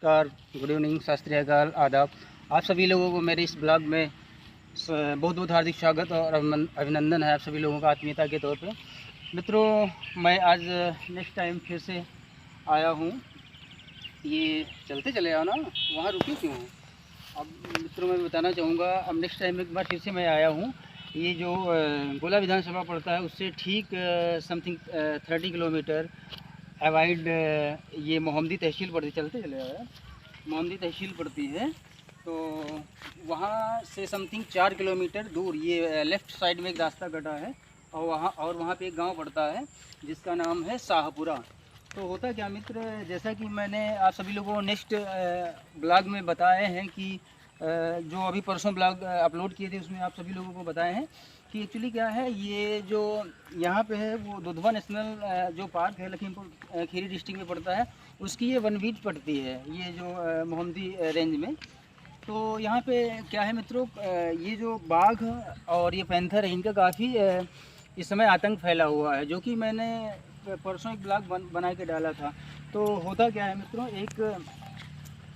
नमस्कार, good evening, सत श्री अकाल, आदाब। आप सभी लोगों को मेरे इस ब्लॉग में बहुत बहुत हार्दिक स्वागत और अभिनंदन है आप सभी लोगों का आत्मीयता के तौर पे। मित्रों, मैं आज नेक्स्ट टाइम फिर से आया हूँ। ये चलते चले आओ ना, वहाँ रुके क्यों हो? अब मित्रों मैं बताना चाहूँगा, अब नेक्स्ट टाइम एक बार फिर से मैं आया हूँ। ये जो गोला विधानसभा पड़ता है उससे ठीक समथिंग 30 किलोमीटर अवाइड ये मोहम्मदी तहसील पड़ती, चलते चले यार, मोहम्मदी तहसील पड़ती है। तो वहाँ से समथिंग 4 किलोमीटर दूर ये लेफ़्ट साइड में एक रास्ता कटा है और वहाँ पे एक गांव पड़ता है जिसका नाम है शाहपुरा। तो होता क्या मित्र, जैसा कि मैंने आप सभी लोगों को नेक्स्ट ब्लॉग में बताए हैं कि जो अभी परसों ब्लॉग अपलोड किए थे उसमें आप सभी लोगों को बताए हैं कि एक्चुअली क्या है, ये जो यहाँ पे है वो दुधवा नेशनल जो पार्क है लखीमपुर खीरी डिस्ट्रिक्ट में पड़ता है, उसकी ये 1 वीक पड़ती है ये जो मोहम्मदी रेंज में। तो यहाँ पे क्या है मित्रों, ये जो बाघ और ये पैंथर है इनका काफ़ी इस समय आतंक फैला हुआ है, जो कि मैंने परसों एक ब्लॉग बना के डाला था। तो होता क्या है मित्रों, एक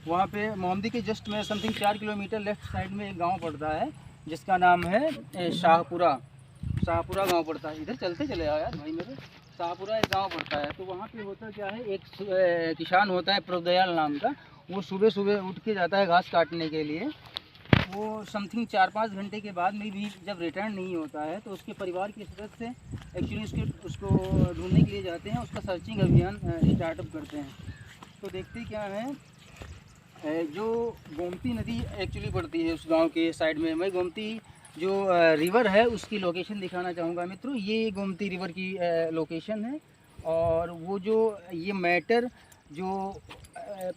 वहाँ पे मोहम्मदी के जस्ट में समथिंग 4 किलोमीटर लेफ़्ट साइड में एक गांव पड़ता है जिसका नाम है शाहपुरा। शाहपुरा गांव पड़ता है, इधर चलते चले आओ यार भाई मेरे। शाहपुरा एक गांव पड़ता है। तो वहाँ पे होता क्या है, एक किसान होता है प्रभदयाल नाम का, वो सुबह सुबह उठ के जाता है घास काटने के लिए। वो समथिंग 4-5 घंटे के बाद में भी जब रिटर्न नहीं होता है तो उसके परिवार के सदस्य एक्चुअली उसको ढूंढने के लिए जाते हैं, उसका सर्चिंग अभियान स्टार्टअप करते हैं। तो देखते क्या है, जो गोमती नदी एक्चुअली पड़ती है उस गांव के साइड में। मैं गोमती जो रिवर है उसकी लोकेशन दिखाना चाहूँगा मित्रों। ये गोमती रिवर की लोकेशन है। और वो जो ये मैटर जो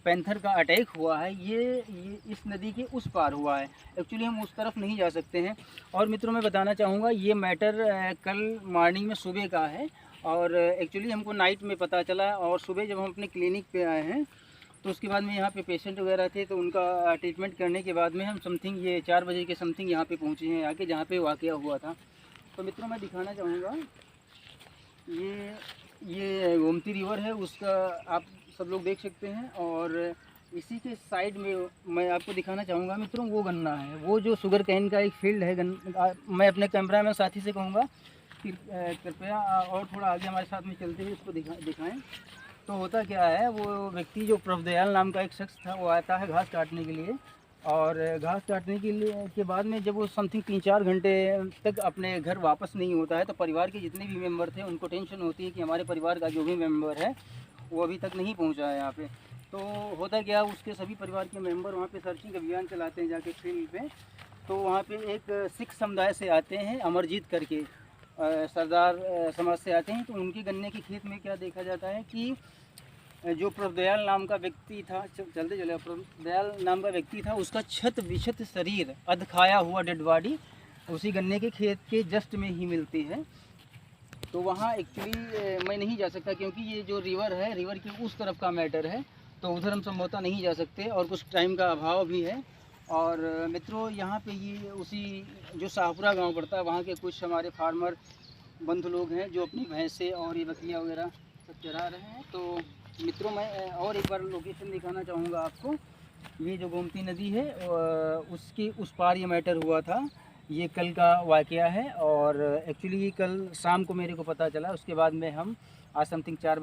पैंथर का अटैक हुआ है ये इस नदी के उस पार हुआ है। एक्चुअली हम उस तरफ नहीं जा सकते हैं। और मित्रों मैं बताना चाहूँगा, ये मैटर कल मॉर्निंग में सुबह का है और एक्चुअली हमको नाइट में पता चला। और सुबह जब हम अपने क्लिनिक पे आए हैं तो उसके बाद में यहाँ पे पेशेंट वगैरह थे, तो उनका ट्रीटमेंट करने के बाद में हम समथिंग ये 4 बजे के समथिंग यहाँ पे पहुँचे हैं आके, जहाँ पे वाक़या हुआ था। तो मित्रों मैं दिखाना चाहूँगा, ये गोमती रिवर है, उसका आप सब लोग देख सकते हैं। और इसी के साइड में मैं आपको दिखाना चाहूँगा मित्रों, वो गन्ना है, वो जो शुगर कैन का एक फील्ड है। मैं अपने कैमरा में साथी से कहूँगा कि कृपया और थोड़ा आगे हमारे साथ में चलते हुए इसको दिखाएँ। तो होता क्या है, वो व्यक्ति जो प्रभदयाल नाम का एक शख्स था, वो आता है घास काटने के लिए। और घास काटने के लिए के बाद में जब वो समथिंग 3-4 घंटे तक अपने घर वापस नहीं होता है तो परिवार के जितने भी मेंबर थे उनको टेंशन होती है कि हमारे परिवार का जो भी मेंबर है वो अभी तक नहीं पहुंचा है यहाँ पे। तो होता क्या, उसके सभी परिवार के मेंबर वहाँ पे सर्चिंग अभियान चलाते हैं जाके फील्ड पे। तो वहाँ पे एक सिख समुदाय से आते हैं, अमरजीत करके सरदार समाज से आते हैं। तो उनके गन्ने के खेत में क्या देखा जाता है कि जो प्रभदयाल नाम का व्यक्ति था, चलते चले, प्रभदयाल नाम का व्यक्ति था, उसका छत विछत शरीर, अधखाया हुआ डेड बॉडी उसी गन्ने के खेत के जस्ट में ही मिलती है। तो वहाँ एक्चुअली मैं नहीं जा सकता क्योंकि ये जो रिवर है, रिवर की उस तरफ का मैटर है, तो उधर हम संभवतः नहीं जा सकते और कुछ टाइम का अभाव भी है। और मित्रों यहाँ पे ये उसी जो शाहपुरा गांव पड़ता है, वहाँ के कुछ हमारे फार्मर बंधु लोग हैं जो अपनी भैंसें और ये बकरियाँ वगैरह सब चरा रहे हैं। तो मित्रों मैं और एक बार लोकेशन दिखाना चाहूँगा आपको। ये जो गोमती नदी है उसके उस पार ये मैटर हुआ था, ये कल का वाक़या है। और एक्चुअली कल शाम को मेरे को पता चला, उसके बाद में हम आज समथिंग 4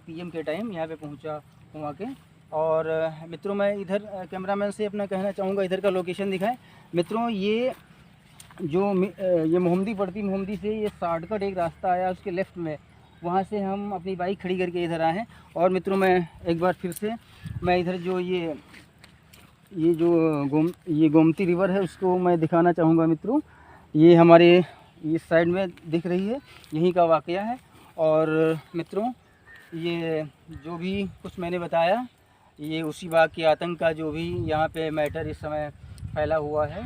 PM के टाइम यहाँ पे पहुँचा हुआ के। और मित्रों मैं इधर कैमरामैन से अपना कहना चाहूँगा, इधर का लोकेशन दिखाएं मित्रों। ये जो ये मोहम्मदी पड़ती, मोहम्मदी से ये शॉर्टकट एक रास्ता आया उसके लेफ़्ट में, वहाँ से हम अपनी बाइक खड़ी करके इधर आए हैं। और मित्रों मैं एक बार फिर से मैं इधर जो ये गोमती रिवर है उसको मैं दिखाना चाहूँगा मित्रों। ये हमारे इस साइड में दिख रही है, यहीं का वाक़या है। और मित्रों ये जो भी कुछ मैंने बताया, ये उसी बाग के आतंक का जो भी यहाँ पे मैटर इस समय फैला हुआ है,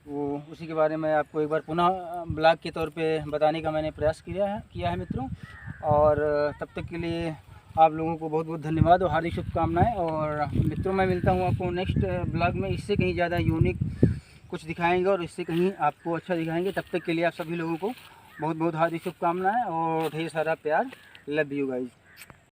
वो उसी के बारे में आपको एक बार पुनः ब्लॉग के तौर पे बताने का मैंने प्रयास किया है मित्रों। और तब तक के लिए आप लोगों को बहुत बहुत धन्यवाद और हार्दिक शुभकामनाएं। और मित्रों मैं मिलता हूँ आपको नेक्स्ट ब्लॉग में, इससे कहीं ज़्यादा यूनिक कुछ दिखाएंगे और इससे कहीं आपको अच्छा दिखाएंगे। तब तक के लिए आप सभी लोगों को बहुत बहुत हार्दिक शुभकामनाएं और ढेर सारा प्यार। Love you guys.